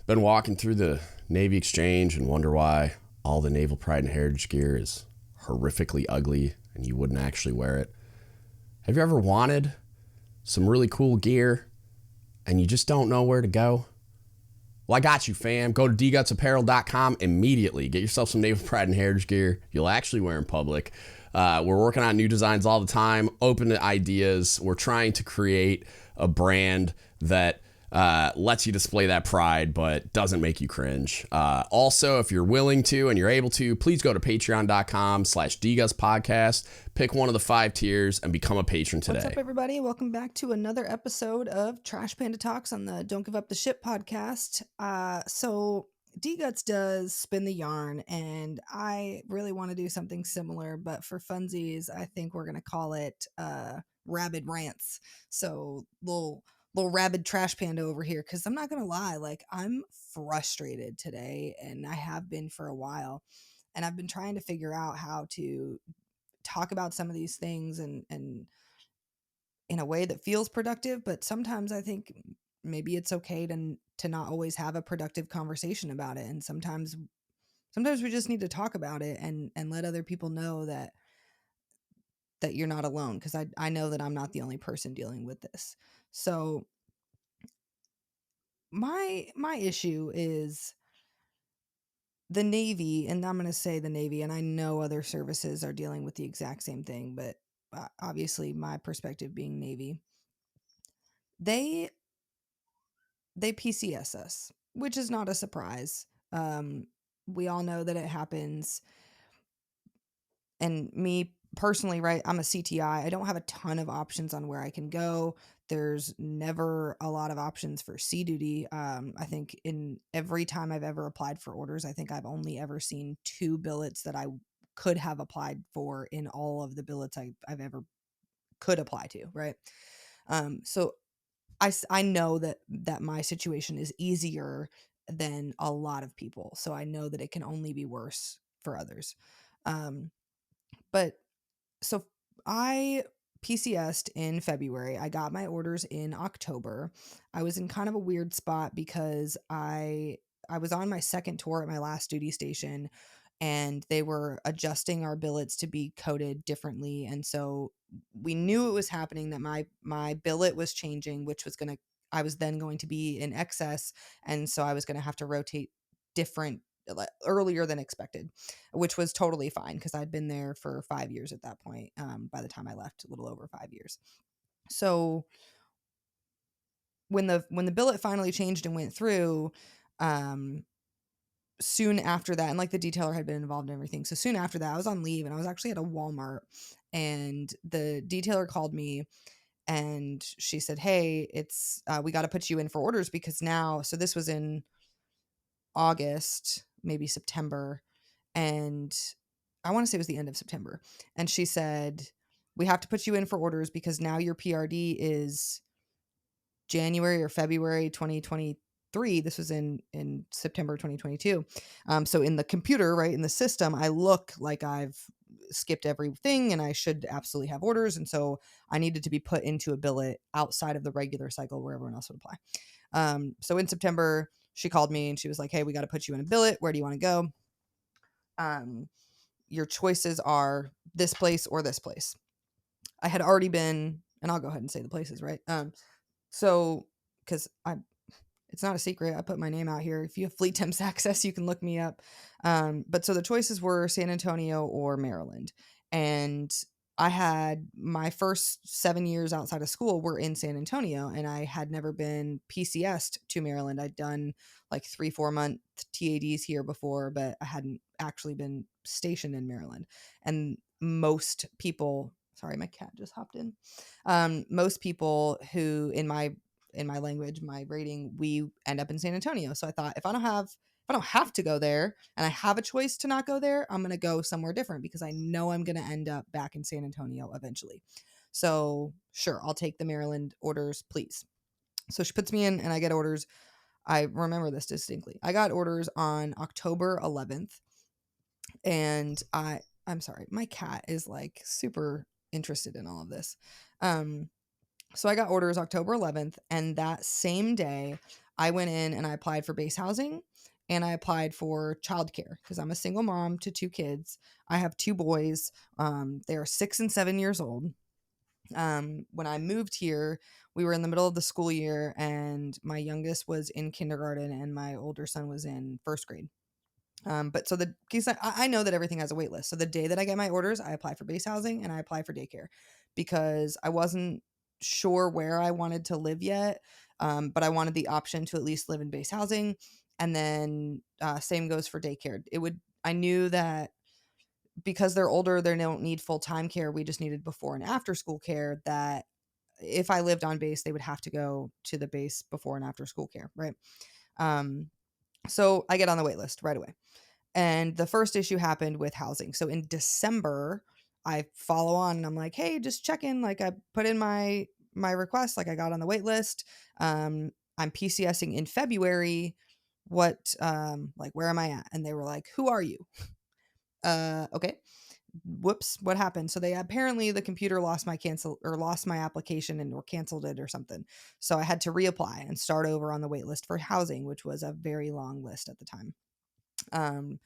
Been walking through the Navy Exchange and wonder why all the Naval Pride and Heritage gear is horrifically ugly and you wouldn't actually wear it. Have you ever wanted some really cool gear and you just don't know where to go? Well, I got you, fam. Go to dgutspodcast.com immediately. Get yourself some Naval Pride and Heritage gear you'll actually wear in public. We're working on new designs all the time, open to ideas. We're trying to create a brand that lets you display that pride but doesn't make you cringe. Also, if you're willing to and you're able to, please go to patreon.com/dgutspodcast, pick one of the 5 tiers and become a patron today. What's up, everybody? Welcome back to another episode of Trash Panda Talks on the Don't Give Up the Ship podcast. So DGuts does spin the yarn, and I really want to do something similar, but for funsies, I think we're going to call it Rabid Rants. So little rabid trash panda over here, because I'm not gonna lie, like, I'm frustrated today, and I have been for a while, and I've been trying to figure out how to talk about some of these things and in a way that feels productive, but sometimes I think maybe it's okay to not always have a productive conversation about it, and sometimes we just need to talk about it and let other people know that you're not alone, because I know that I'm not the only person dealing with this. So my issue is the Navy, and I'm going to say the Navy, and I know other services are dealing with the exact same thing, but obviously my perspective being Navy, they PCS us, which is not a surprise. We all know that it happens. And me personally, right, I'm a CTI. I don't have a ton of options on where I can go. There's never a lot of options for sea duty. I think in every time I've ever applied for orders, I think I've only ever seen 2 billets that I could have applied for in all of the billets I've ever could apply to, right? So I know that my situation is easier than a lot of people. So I know that it can only be worse for others. But so I PCS'd in February. I got my orders in October. I was in kind of a weird spot because I was on my second tour at my last duty station, and they were adjusting our billets to be coded differently, and so we knew it was happening, that my billet was changing, which was going to I was then going to be in excess, and so I was going to have to rotate different earlier than expected, which was totally fine because I'd been there for 5 years at that point. By the time I left, a little over 5 years. So when the billet finally changed and went through, soon after that, and like the detailer had been involved in everything. So soon after that, I was on leave and I was actually at a Walmart, and the detailer called me and she said, "Hey, it's we got to put you in for orders because now." So this was in August, maybe September, and I want to say it was the end of September. And she said, "We have to put you in for orders because now your PRD is January or February 2023." This was in September 2022. So in the computer, right, in the system, I look like I've skipped everything and I should absolutely have orders. And so I needed to be put into a billet outside of the regular cycle where everyone else would apply. So in September, she called me and she was like, "Hey, we got to put you in a billet. Where do you want to go? Your choices are this place or this place." I had already been, and I'll go ahead and say the places, right? So because it's not a secret, I put my name out here. If you have Fleet Temps access, you can look me up. But so the choices were San Antonio or Maryland, and I had my first 7 years outside of school were in San Antonio, and I had never been PCS'd to Maryland. I'd done like 3-4 month TADs here before, but I hadn't actually been stationed in Maryland. And most people, sorry, my cat just hopped in. Most people who in my language, my rating, we end up in San Antonio. So I thought, if I don't have to go there and I have a choice to not go there, I'm going to go somewhere different because I know I'm going to end up back in San Antonio eventually. So sure, I'll take the Maryland orders, please. So she puts me in and I get orders. I remember this distinctly. I got orders on October 11th, and I'm sorry, my cat is like super interested in all of this. So I got orders October 11th, and that same day I went in and I applied for base housing and I applied for childcare because I'm a single mom to 2 kids. I have 2 boys. They are 6 and 7 years old. When I moved here, we were in the middle of the school year, and my youngest was in kindergarten, and my older son was in first grade. But so the case I know that everything has a wait list. So the day that I get my orders, I apply for base housing and I apply for daycare because I wasn't sure where I wanted to live yet. But I wanted the option to at least live in base housing. And then same goes for daycare. I knew that because they're older, they don't need full time care. We just needed before and after school care. That if I lived on base, they would have to go to the base before and after school care. Right. Um, so I get on the wait list right away. And the first issue happened with housing. So in December, I follow on and I'm like, hey, just check in. Like I put in my request, like I got on the wait list. I'm PCSing in February. What like where am I at? And they were like, who are you? Okay. Whoops, what happened? So they apparently the computer lost my application and or canceled it or something. So I had to reapply and start over on the wait list for housing, which was a very long list at the time. Um,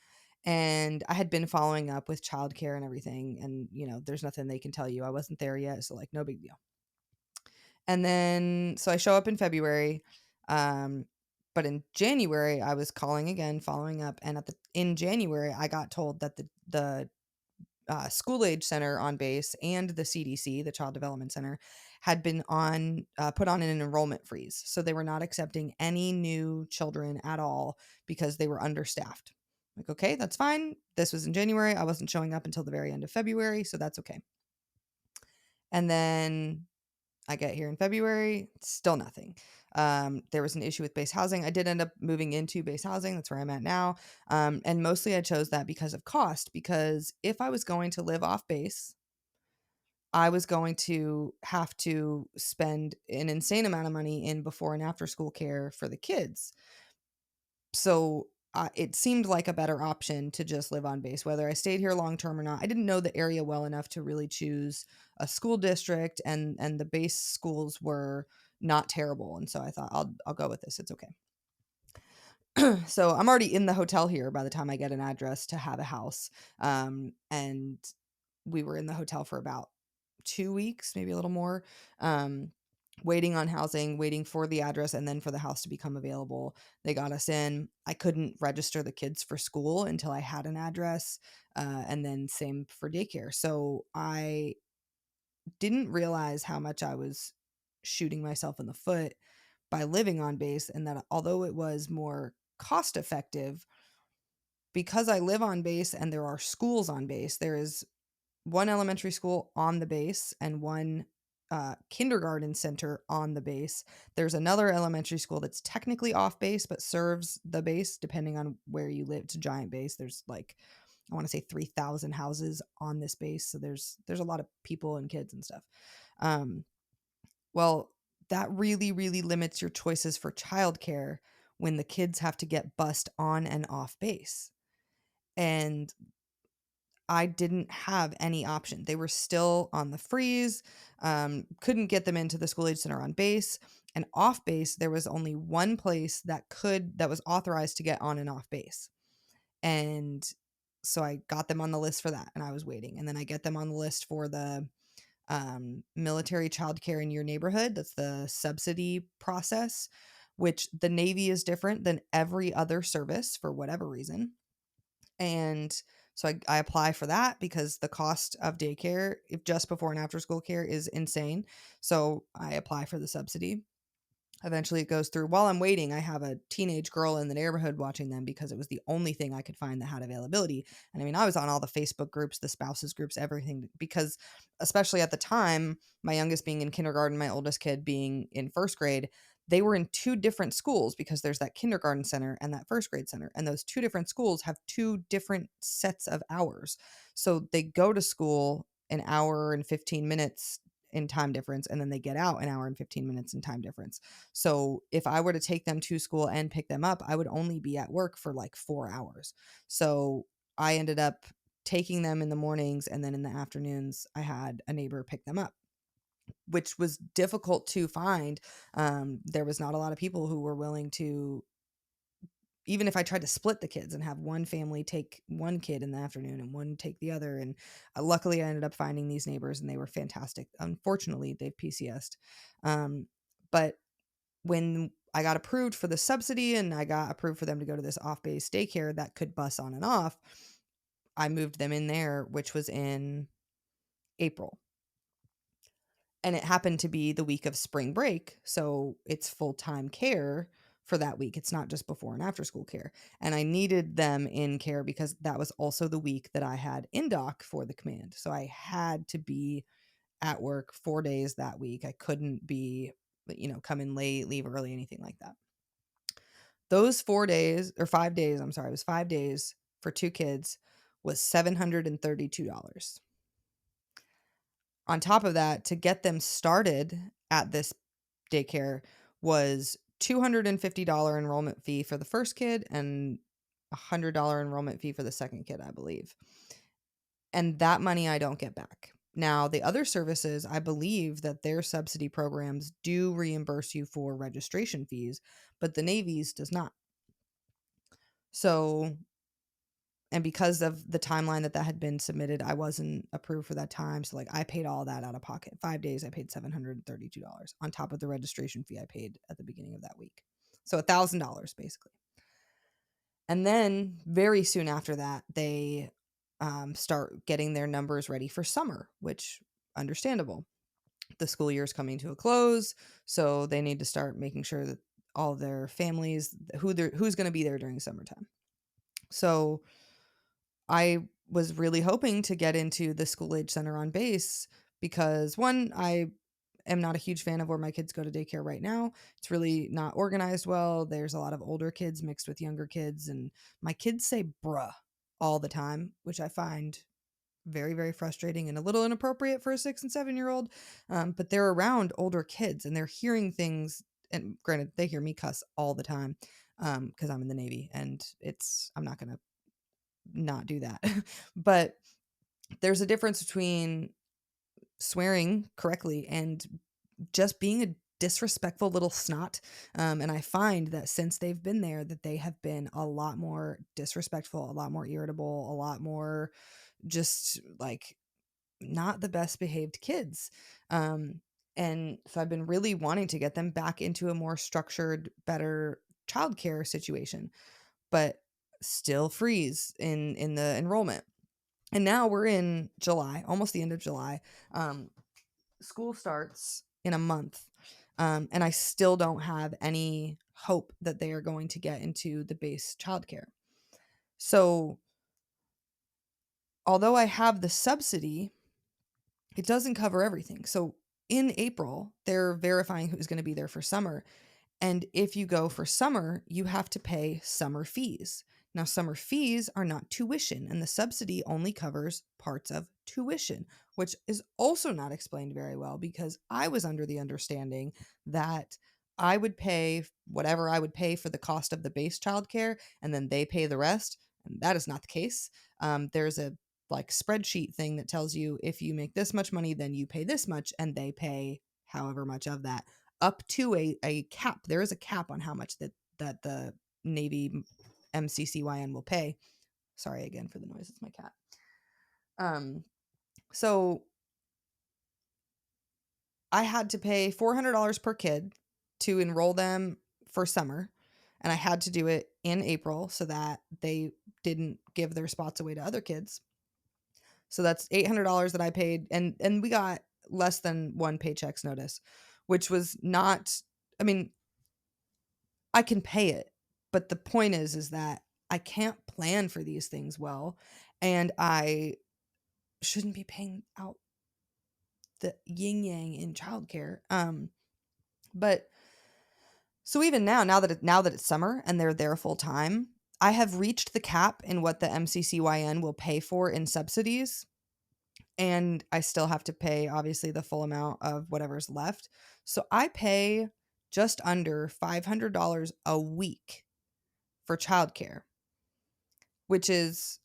and I had been following up with childcare and everything, and there's nothing they can tell you. I wasn't there yet, so like no big deal. And then so I show up in February, um, but in January I was calling again, following up, and in January I got told that the school age center on base and the CDC, the Child Development Center, had been put on an enrollment freeze. So they were not accepting any new children at all because they were understaffed. Like, okay, that's fine. This was in January. I wasn't showing up until the very end of February, so that's okay. And then I get here in February, still nothing. There was an issue with base housing. I did end up moving into base housing. That's where I'm at now. And mostly I chose that because of cost, because if I was going to live off base, I was going to have to spend an insane amount of money in before and after school care for the kids. So it seemed like a better option to just live on base, whether I stayed here long term or not. I didn't know the area well enough to really choose a school district, and the base schools were not terrible, and so I thought I'll go with this. It's okay. So I'm already in the hotel here by the time I get an address to have a house, and we were in the hotel for about 2 weeks, maybe a little more. Um, Waiting on housing, waiting for the address, and then for the house to become available. They got us in. I couldn't register the kids for school until I had an address, and then same for daycare. So I didn't realize how much I was shooting myself in the foot by living on base, and that although it was more cost effective, because I live on base and there are schools on base, there is one elementary school on the base and one kindergarten center on the base. There's another elementary school that's technically off base but serves the base depending on where you live. It's a giant base. There's like I want to say 3,000 houses on this base, so there's a lot of people and kids and stuff. Um, well, that really really limits your choices for childcare when the kids have to get bused on and off base. And I didn't have any option. They were still on the freeze, couldn't get them into the school age center on base. And off base, there was only one place that was authorized to get on and off base. And so I got them on the list for that, and I was waiting. And then I get them on the list for the military childcare in your neighborhood. That's the subsidy process, which the Navy is different than every other service for whatever reason. And so I apply for that because the cost of daycare, if just before and after school care, is insane. So I apply for the subsidy. Eventually it goes through. While I'm waiting, I have a teenage girl in the neighborhood watching them because it was the only thing I could find that had availability. And I mean, I was on all the Facebook groups, the spouses groups, everything, because especially at the time, my youngest being in kindergarten, my oldest kid being in first grade, they were in two different schools because there's that kindergarten center and that first grade center. And those two different schools have two different sets of hours. So they go to school an hour and 15 minutes in time difference, and then they get out an hour and 15 minutes in time difference. So if I were to take them to school and pick them up, I would only be at work for like 4 hours. So I ended up taking them in the mornings, and then in the afternoons, I had a neighbor pick them up. which was difficult to find. There was not a lot of people who were willing to, even if I tried to split the kids and have one family take one kid in the afternoon and one take the other. And luckily I ended up finding these neighbors and they were fantastic. Unfortunately, they've PCS'd. But when I got approved for the subsidy and I got approved for them to go to this off-base daycare that could bus on and off, I moved them in there, which was in April. And it happened to be the week of spring break, so it's full-time care for that week. It's not just before and after school care. And I needed them in care because that was also the week that I had in-doc for the command. So I had to be at work 4 days that week. I couldn't be, come in late, leave early, anything like that. Those 4 days, or 5 days, I'm sorry, it was 5 days for 2 kids, was $732. On top of that, to get them started at this daycare was $250 enrollment fee for the first kid and $100 enrollment fee for the second kid, I believe. And that money I don't get back. Now, the other services, I believe that their subsidy programs do reimburse you for registration fees, but the Navy's does not. So, and because of the timeline that had been submitted, I wasn't approved for that time. So, I paid all that out of pocket. 5 days, I paid $732 on top of the registration fee I paid at the beginning of that week. So, $1,000 basically. And then very soon after that, they start getting their numbers ready for summer, which understandable. The school year is coming to a close, so they need to start making sure that all their families, who's going to be there during summertime. So I was really hoping to get into the school age center on base because, one, I am not a huge fan of where my kids go to daycare right now. It's really not organized well. There's a lot of older kids mixed with younger kids, and my kids say bruh all the time, which I find very, very frustrating and a little inappropriate for a 6 and 7-year-old. But they're around older kids and they're hearing things. And granted, they hear me cuss all the time because I'm in the Navy, and I'm not going to not do that. But there's a difference between swearing correctly and just being a disrespectful little snot. And I find that since they've been there, that they have been a lot more disrespectful, a lot more irritable, a lot more just not the best behaved kids. And so I've been really wanting to get them back into a more structured, better childcare situation, but still freeze in the enrollment. And now we're in July, almost the end of July. School starts in a month. And I still don't have any hope that they are going to get into the base childcare. So although I have the subsidy, it doesn't cover everything. So in April, they're verifying who's going to be there for summer. And if you go for summer, you have to pay summer fees. Now, summer fees are not tuition, and the subsidy only covers parts of tuition, which is also not explained very well because I was under the understanding that I would pay whatever I would pay for the cost of the base childcare, and then they pay the rest. And that is not the case. There's a spreadsheet thing that tells you if you make this much money, then you pay this much, and they pay however much of that up to a cap. There is a cap on how much that the Navy MCCYN will pay. Sorry again for the noise. It's my cat. So I had to pay $400 per kid to enroll them for summer, and I had to do it in April so that they didn't give their spots away to other kids. So that's $800 that I paid, and we got less than one paycheck's notice, which was not, I mean, I can pay it, but the point is that I can't plan for these things well, and I shouldn't be paying out the yin yang in childcare. But so even now that it's summer and they're there full time, I have reached the cap in what the MCCYN will pay for in subsidies, and I still have to pay obviously the full amount of whatever's left. So I pay just under $500 a week for childcare, which is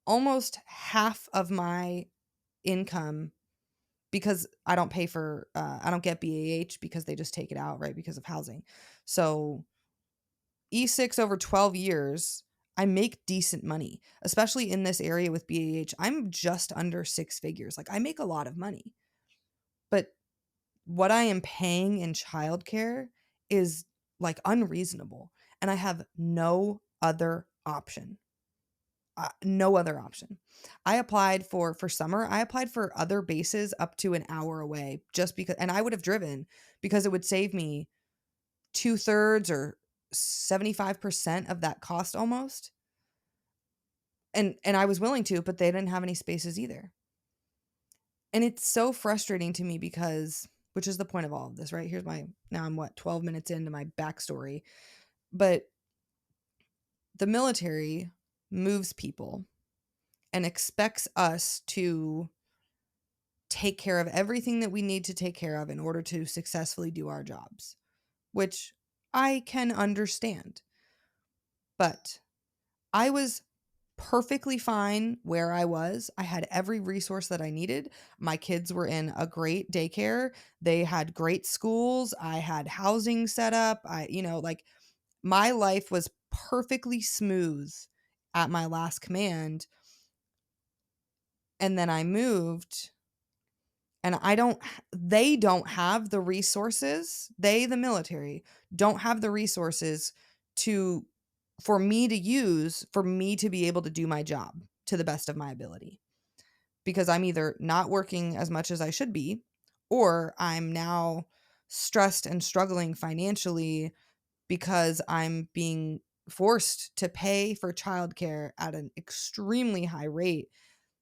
almost half of my income because I don't pay for, I don't get BAH because they just take it out, right? Because of housing. So E6 over 12 years, I make decent money, especially in this area with BAH. I'm just under six figures. Like I make a lot of money, but what I am paying in childcare is like unreasonable. And I have no other option. No other option. I applied for summer. I applied for other bases up to an hour away just because, and I would have driven because it would save me 2/3 or 75% of that cost almost. And I was willing to, but they didn't have any spaces either. And it's so frustrating to me because, which is the point of all of this, right? Here's my, now I'm what, 12 minutes into my backstory. But the military moves people and expects us to take care of everything that we need to take care of in order to successfully do our jobs, which I can understand. But I was perfectly fine where I was. I had every resource that I needed. My kids were in a great daycare. They had great schools. I had housing set up. Like my life was perfectly smooth at my last command. And then I moved and they don't have the resources. They, the military, don't have the resources to for me to use for me to be able to do my job to the best of my ability, because I'm either not working as much as I should be, or I'm now stressed and struggling financially because I'm being forced to pay for childcare at an extremely high rate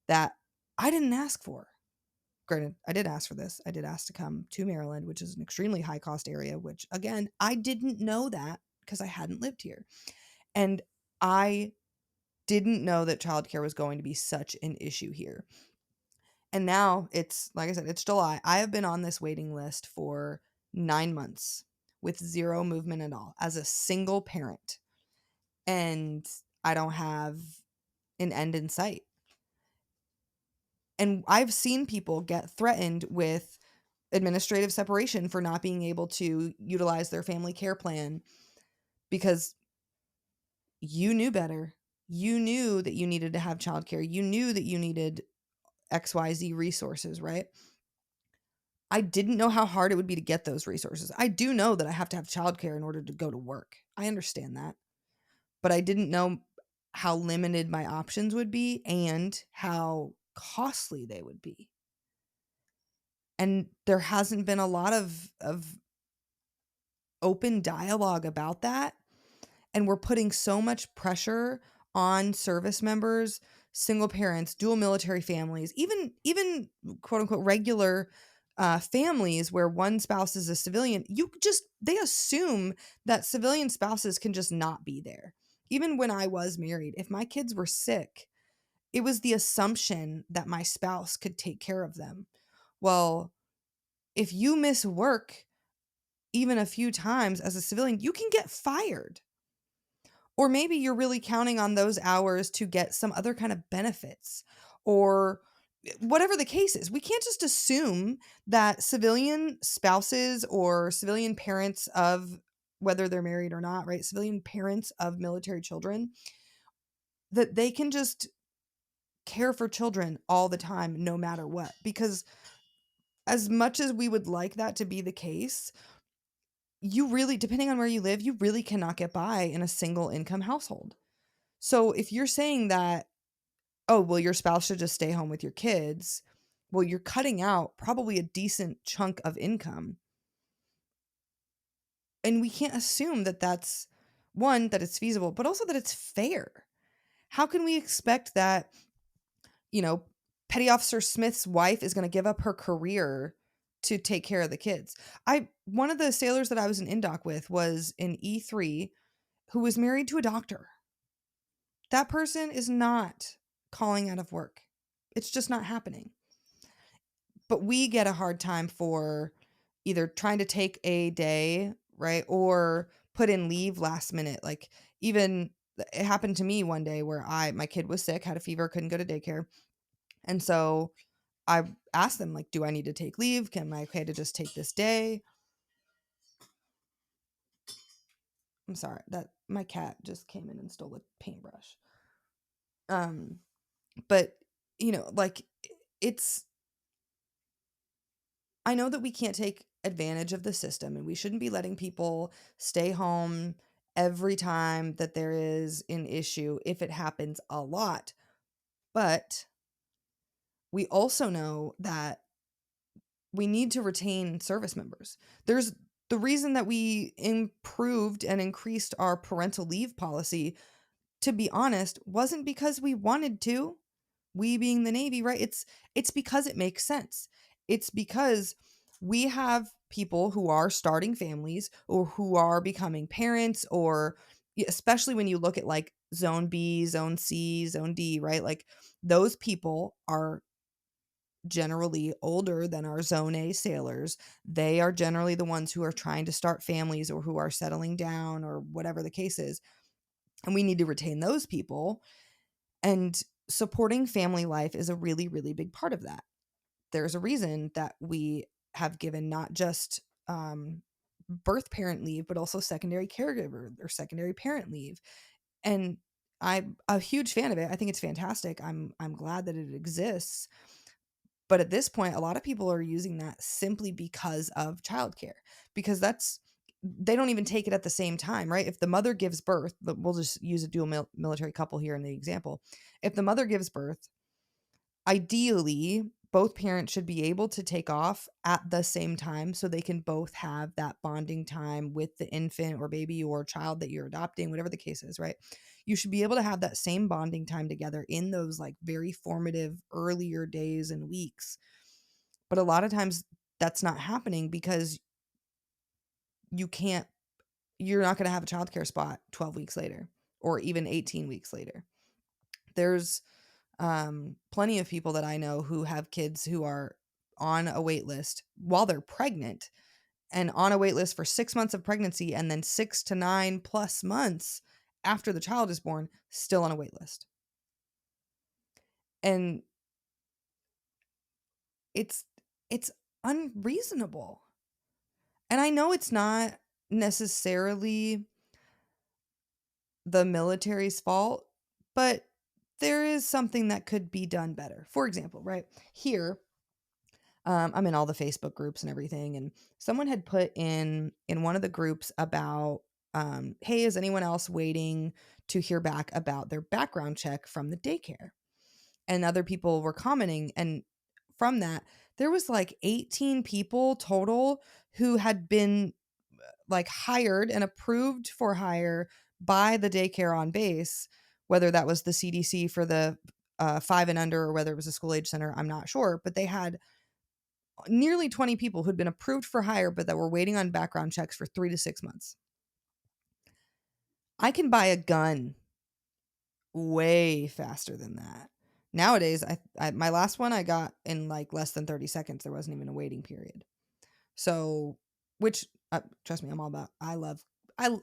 that I didn't ask for. Granted, I did ask for this. I did ask to come to Maryland, which is an extremely high cost area, which again, I didn't know that because I hadn't lived here. And I didn't know that childcare was going to be such an issue here. And now it's, like I said, it's July. I have been on this waiting list for 9 months with zero movement at all as a single parent. And I don't have an end in sight. And I've seen people get threatened with administrative separation for not being able to utilize their family care plan because you knew better. You knew that you needed to have childcare. You knew that you needed XYZ resources, right? I didn't know how hard it would be to get those resources. I do know that I have to have childcare in order to go to work. I understand that. But I didn't know how limited my options would be and how costly they would be. And there hasn't been a lot of open dialogue about that. And we're putting so much pressure on service members, single parents, dual military families, even quote unquote regular families where one spouse is a civilian. They assume that civilian spouses can just not be there. Even when I was married, if my kids were sick, it was the assumption that my spouse could take care of them. Well, if you miss work even a few times as a civilian, you can get fired. Or maybe you're really counting on those hours to get some other kind of benefits or whatever the case is. We can't just assume that civilian spouses or civilian parents of, whether they're married or not, right? Civilian parents of military children, that they can just care for children all the time, no matter what. Because as much as we would like that to be the case, you really, depending on where you live, you really cannot get by in a single income household. So if you're saying that, oh, well, your spouse should just stay home with your kids, well, you're cutting out probably a decent chunk of income. And we can't assume that that's one, that it's feasible, but also that it's fair. How can we expect that, you know, Petty Officer Smith's wife is going to give up her career to take care of the kids? One of the sailors that I was in indoc with was in E3 who was married to a doctor. That person is not calling out of work. It's just not happening. But we get a hard time for either trying to take a day, right? Or put in leave last minute. Like even it happened to me one day where my kid was sick, had a fever, couldn't go to daycare. And so I asked them, like, do I need to take leave? Am I okay to just take this day? I'm sorry that my cat just came in and stole a paintbrush. Um, but like, it's, I know that we can't take advantage of the system and we shouldn't be letting people stay home every time that there is an issue if it happens a lot. But we also know that we need to retain service members. There's the reason that we improved and increased our parental leave policy, to be honest, wasn't because we wanted to. We being the Navy, right? It's because it makes sense. It's because we have people who are starting families or who are becoming parents, or especially when you look at like zone B, zone C, zone D, right? Like those people are generally older than our zone A sailors. They are generally the ones who are trying to start families or who are settling down or whatever the case is. And we need to retain those people. And supporting family life is a really, really big part of that. There's a reason that we have given not just birth parent leave, but also secondary caregiver or secondary parent leave. And I'm a huge fan of it. I think it's fantastic. I'm glad that it exists. But at this point, a lot of people are using that simply because of childcare, because they don't even take it at the same time, right? If the mother gives birth, we'll just use a dual military couple here in the example. If the mother gives birth, ideally, both parents should be able to take off at the same time so they can both have that bonding time with the infant or baby or child that you're adopting, whatever the case is, right? You should be able to have that same bonding time together in those like very formative earlier days and weeks. But a lot of times that's not happening because you can't, you're not going to have a childcare spot 12 weeks later or even 18 weeks later. There's plenty of people that I know who have kids who are on a wait list while they're pregnant and on a wait list for 6 months of pregnancy, and then 6 to 9+ months after the child is born, still on a wait list. And it's it's unreasonable. And I know it's not necessarily the military's fault, but there is something that could be done better. For example, right here, I'm in all the Facebook groups and everything, and someone had put in one of the groups about, hey, is anyone else waiting to hear back about their background check from the daycare? And other people were commenting, and from that, there was like 18 people total who had been like hired and approved for hire by the daycare on base, whether that was the CDC for the 5 and under or whether it was a school age center, I'm not sure, but they had nearly 20 people who'd been approved for hire, but that were waiting on background checks for 3 to 6 months. I can buy a gun way faster than that. Nowadays, my last one I got in like less than 30 seconds. There wasn't even a waiting period. So, which trust me, I'm all about.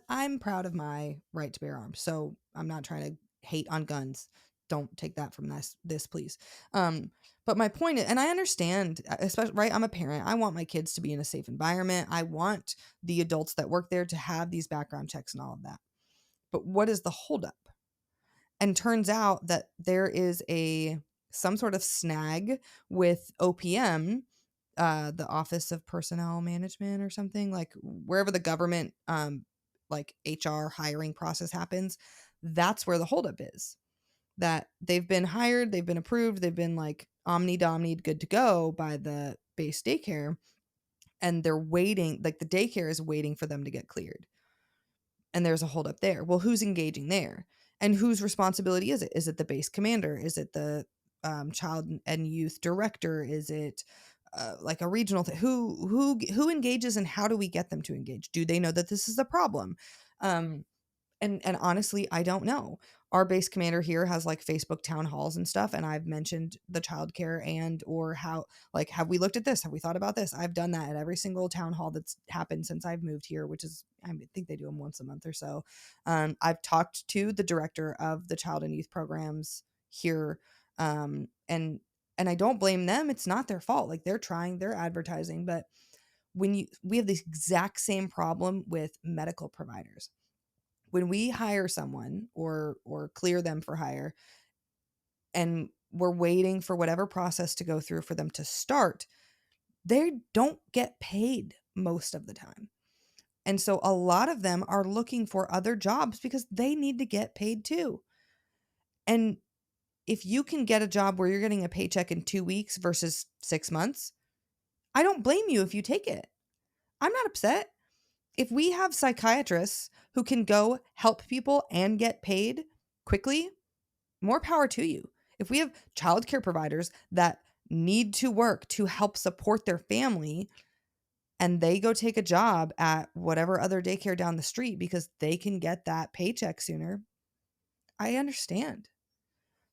I'm proud of my right to bear arms. So I'm not trying to hate on guns. Don't take that from this please. But my point is, and I understand, especially, right, I'm a parent. I want my kids to be in a safe environment. I want the adults that work there to have these background checks and all of that. But what is the holdup? And turns out that there is some sort of snag with OPM, the Office of Personnel Management or something, like wherever the government like HR hiring process happens. That's where the holdup is. That they've been hired, they've been approved, they've been like omni-domnied, good to go by the base daycare, and they're waiting, like the daycare is waiting for them to get cleared. And there's a holdup there. Well, who's engaging there? And whose responsibility is it? Is it the base commander? Is it the child and youth director? Is it like a regional thing? Who engages, and how do we get them to engage? Do they know that this is a problem? Um, and honestly, I don't know. Our base commander here has like Facebook town halls and stuff, and I've mentioned the childcare and or how, like, have we looked at this? Have we thought about this? I've done that at every single town hall that's happened since I've moved here, which is, I think they do them once a month or so. I've talked to the director of the child and youth programs here, and And I don't blame them. It's not their fault. Like, they're trying, they're advertising. But we have the exact same problem with medical providers. When we hire someone or clear them for hire, and we're waiting for whatever process to go through for them to start, they don't get paid most of the time. And so a lot of them are looking for other jobs because they need to get paid too. And if you can get a job where you're getting a paycheck in 2 weeks versus 6 months, I don't blame you if you take it. I'm not upset. If we have psychiatrists who can go help people and get paid quickly, more power to you. If we have childcare providers that need to work to help support their family and they go take a job at whatever other daycare down the street because they can get that paycheck sooner, I understand.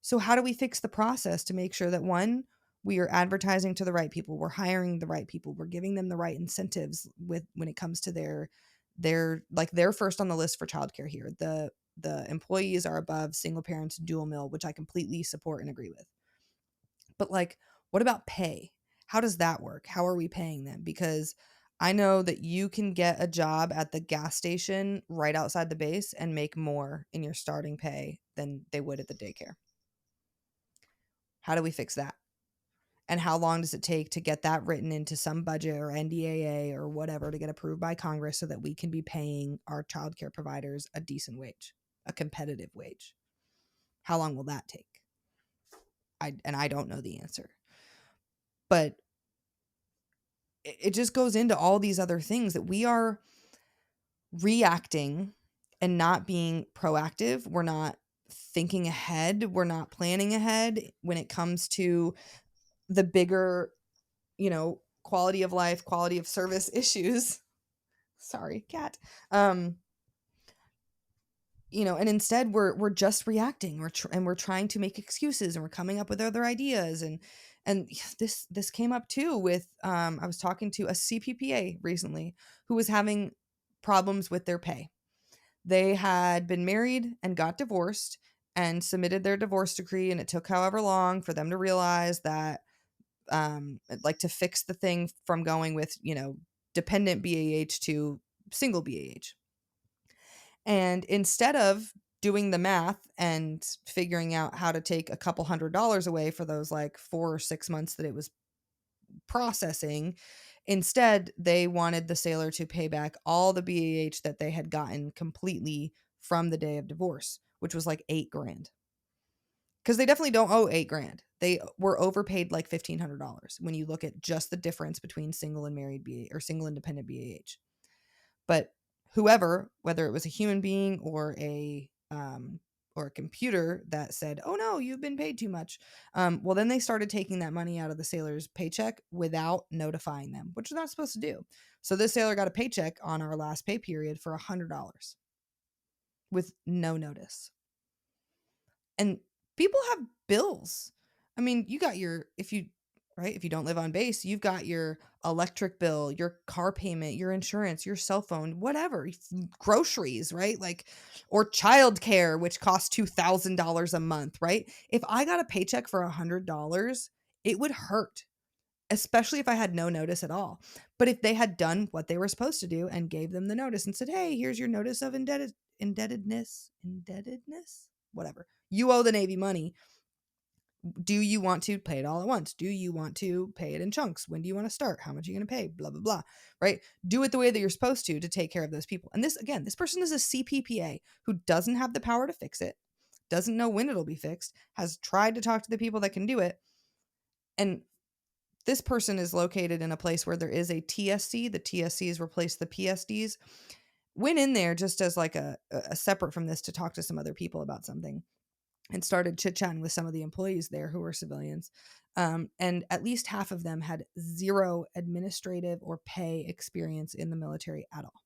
So, how do we fix the process to make sure that one, we are advertising to the right people, we're hiring the right people, we're giving them the right incentives with when it comes to their like they're first on the list for childcare here. The employees are above single parents dual meal, which I completely support and agree with. But like, what about pay? How does that work? How are we paying them? Because I know that you can get a job at the gas station right outside the base and make more in your starting pay than they would at the daycare. How do we fix that? And how long does it take to get that written into some budget or NDAA or whatever to get approved by Congress so that we can be paying our childcare providers a decent wage, a competitive wage? How long will that take? I don't know the answer. But it just goes into all these other things that we are reacting and not being proactive. We're not thinking ahead. We're not planning ahead when it comes to the bigger, quality of life, quality of service issues. Sorry, cat. Um, and instead we're just reacting. We're trying to make excuses and we're coming up with other ideas and this came up too with I was talking to a CPPA recently who was having problems with their pay. They had been married and got divorced and submitted their divorce decree, and it took however long for them to realize that like to fix the thing from going with, dependent BAH to single BAH. And instead of doing the math and figuring out how to take a couple $100s away for those like 4 or 6 months that it was processing, instead they wanted the sailor to pay back all the BAH that they had gotten completely from the day of divorce, which was like $8,000. Because they definitely don't owe $8,000. They were overpaid like $1,500 when you look at just the difference between single and married BAH or single independent BAH. But whoever, whether it was a human being or a computer that said, "Oh no, you've been paid too much," well, then they started taking that money out of the sailor's paycheck without notifying them, which they're not supposed to do. So this sailor got a paycheck on our last pay period for $100 with no notice. And people have bills. I mean, you got your if you don't live on base, you've got your electric bill, your car payment, your insurance, your cell phone, whatever, groceries, right? Like, or childcare, which costs $2,000 a month, right? If I got a paycheck for $100, it would hurt, especially if I had no notice at all. But if they had done what they were supposed to do and gave them the notice and said, "Hey, here's your notice of indebtedness, whatever. You owe the Navy money. Do you want to pay it all at once? Do you want to pay it in chunks? When do you want to start? How much are you going to pay? Blah, blah, blah." Right? Do it the way that you're supposed to take care of those people. And this person is a CPPA who doesn't have the power to fix it, doesn't know when it'll be fixed, has tried to talk to the people that can do it. And this person is located in a place where there is a TSC. The TSCs replace the PSDs. Went in there just as like a separate from this to talk to some other people about something, and started chit-chatting with some of the employees there who were civilians. And at least half of them had zero administrative or pay experience in the military at all.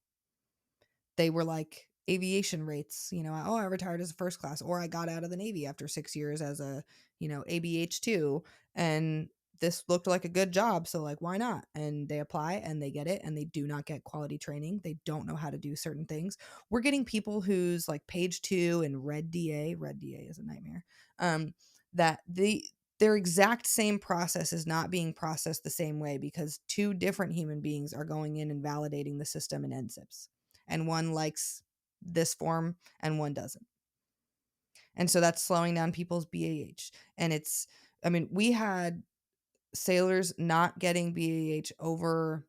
They were like aviation rates, "Oh, I retired as a first class," or "I got out of the Navy after 6 years as a, ABH2, and this looked like a good job, so like why not?" And they apply and they get it, and they do not get quality training. They don't know how to do certain things. We're getting people who's like page 2 and red DA is a nightmare. That their exact same process is not being processed the same way because two different human beings are going in and validating the system in NSIPs. And one likes this form and one doesn't. And so that's slowing down people's BAH. And we had sailors not getting BAH over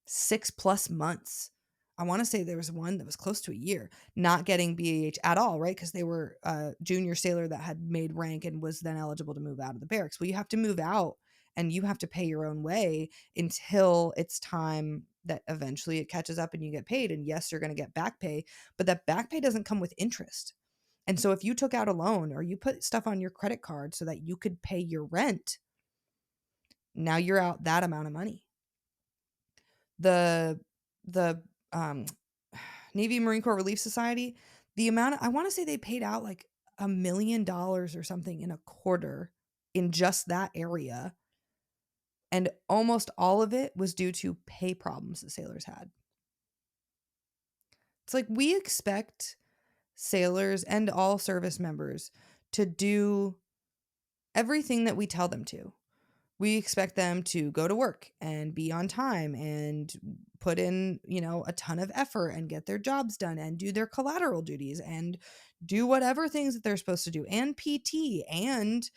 6+ months. I want to say there was one that was close to a year not getting BAH at all, right? Because they were a junior sailor that had made rank and was then eligible to move out of the barracks. Well, you have to move out and you have to pay your own way until it's time that eventually it catches up and you get paid. And yes, you're going to get back pay, but that back pay doesn't come with interest. And so if you took out a loan or you put stuff on your credit card so that you could pay your rent, now you're out that amount of money. The Navy Marine Corps Relief Society, the amount I want to say they paid out like $1 million or something in a quarter in just that area. And almost all of it was due to pay problems the sailors had. It's like we expect sailors and all service members to do everything that we tell them to. We expect them to go to work and be on time and put in, a ton of effort and get their jobs done and do their collateral duties and do whatever things that they're supposed to do and PT and,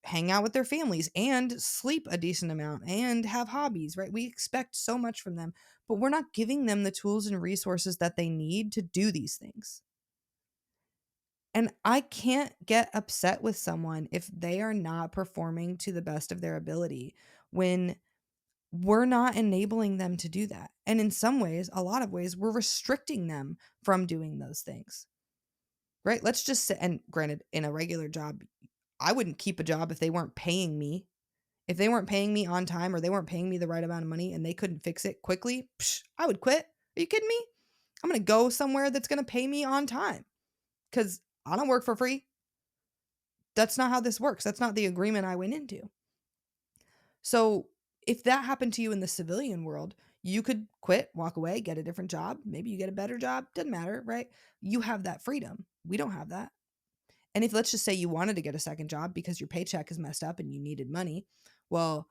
hang out with their families and sleep a decent amount and have hobbies, right? We expect so much from them, but we're not giving them the tools and resources that they need to do these things. And I can't get upset with someone if they are not performing to the best of their ability when we're not enabling them to do that. And in some ways, a lot of ways, we're restricting them from doing those things. Right? Let's just say, and granted, in a regular job, I wouldn't keep a job if they weren't paying me. If they weren't paying me on time or they weren't paying me the right amount of money and they couldn't fix it quickly, I would quit. Are you kidding me? I'm going to go somewhere that's going to pay me on time because I don't work for free. That's not how this works. That's not the agreement I went into. So if that happened to you in the civilian world, you could quit, walk away, get a different job. Maybe you get a better job. Doesn't matter, right? You have that freedom. We don't have that. And if let's just say you wanted to get a second job because your paycheck is messed up and you needed money, well,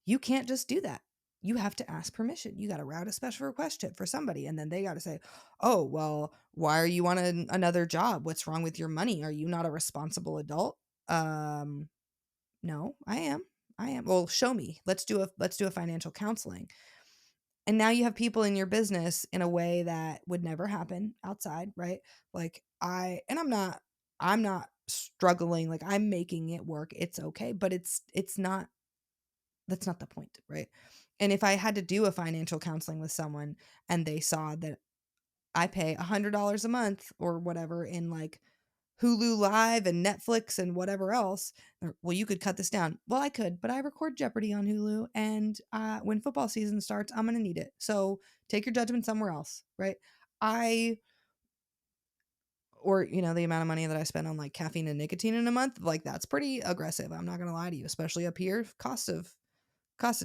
you can't just do that. You have to ask permission. You got to route a special request for somebody. And then they got to say, oh, well, why are you on another job? What's wrong with your money? Are you not a responsible adult? No, I am. Well, show me. Let's do a financial counseling. And now you have people in your business in a way that would never happen outside, right? Like I'm not struggling, like I'm making it work. It's okay, but it's not, that's not the point, right? And if I had to do a financial counseling with someone and they saw that I pay $100 a month or whatever in like Hulu Live and Netflix and whatever else, well, you could cut this down. Well, I could, but I record Jeopardy on Hulu, and when football season starts, I'm going to need it. So take your judgment somewhere else, right? Or, the amount of money that I spend on like caffeine and nicotine in a month, like that's pretty aggressive. I'm not going to lie to you, especially up here. Cost of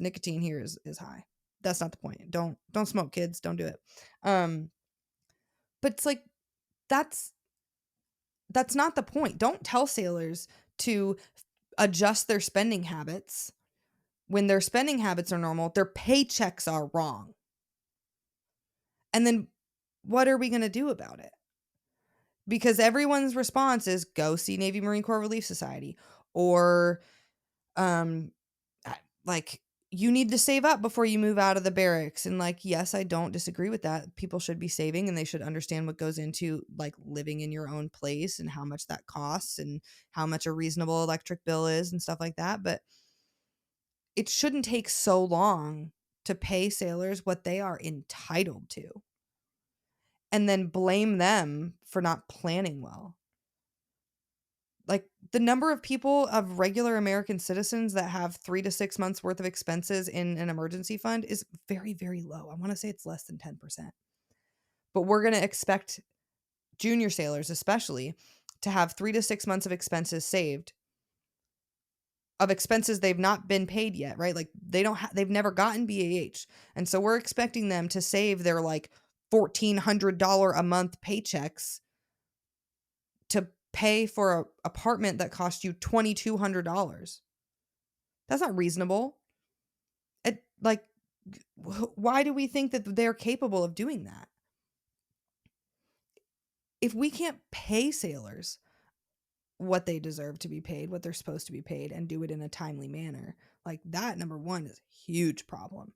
nicotine here is high. That's not the point. Don't smoke, kids. Don't do it. But it's like, that's not the point. Don't tell sailors to adjust their spending habits when their spending habits are normal, their paychecks are wrong. And then what are we going to do about it? Because everyone's response is go see Navy Marine Corps Relief Society or like you need to save up before you move out of the barracks. And like, yes, I don't disagree with that. People should be saving and they should understand what goes into like living in your own place and how much that costs and how much a reasonable electric bill is and stuff like that. But it shouldn't take so long to pay sailors what they are entitled to and then blame them for not planning well. Like the number of people of regular American citizens that have 3 to 6 months worth of expenses in an emergency fund is very, very low. I want to say it's less than 10%. But we're going to expect junior sailors, especially, to have 3 to 6 months of expenses saved, of expenses they've not been paid yet, right? Like they've never gotten BAH. And so we're expecting them to save their like $1,400 a month paychecks to pay for an apartment that cost you $2,200. That's not reasonable. Like, why do we think that they're capable of doing that? If we can't pay sailors what they deserve to be paid, what they're supposed to be paid, and do it in a timely manner, like that, number one, is a huge problem.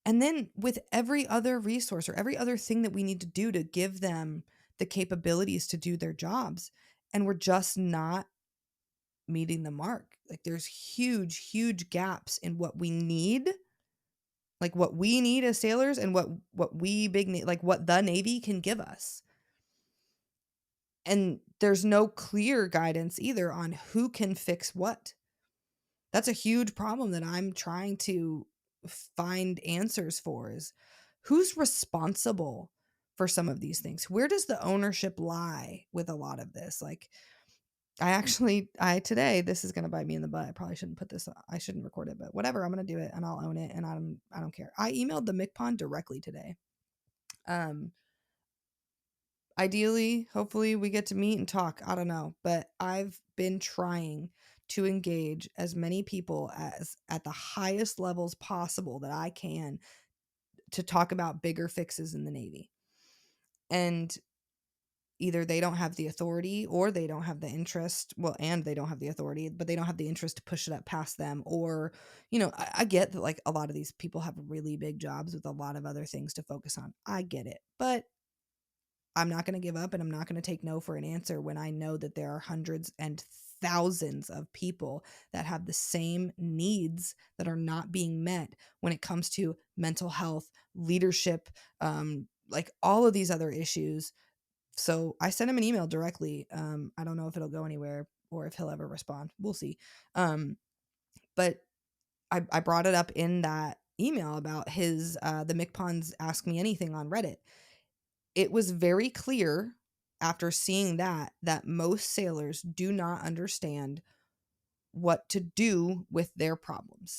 And then with every other resource or every other thing that we need to do to give them the capabilities to do their jobs, and we're just not meeting the mark. Like there's huge gaps in what we need, like what we need as sailors, and what we like what the Navy can give us. And there's no clear guidance either on who can fix what. That's a huge problem that I'm trying to find answers for, is who's responsible for some of these things? Where does the ownership lie with a lot of this? Like today, this is going to bite me in the butt. I probably shouldn't I shouldn't record it, but whatever, I'm going to do it and I'll own it, and I don't care. I emailed the MCPON directly today. Ideally, hopefully we get to meet and talk. I don't know, but I've been trying to engage as many people as at the highest levels possible that I can to talk about bigger fixes in the Navy. And either they don't have the authority or they don't have the interest. Well, and they don't have the authority, but they don't have the interest to push it up past them. Or, I get that like a lot of these people have really big jobs with a lot of other things to focus on. I get it. But I'm not going to give up, and I'm not going to take no for an answer when I know that there are hundreds and thousands of people that have the same needs that are not being met when it comes to mental health, leadership, like all of these other issues. So I sent him an email directly. I don't know if it'll go anywhere or if he'll ever respond. We'll see. But I brought it up in that email about the MCPON's Ask Me Anything on Reddit. It was very clear after seeing that most sailors do not understand what to do with their problems.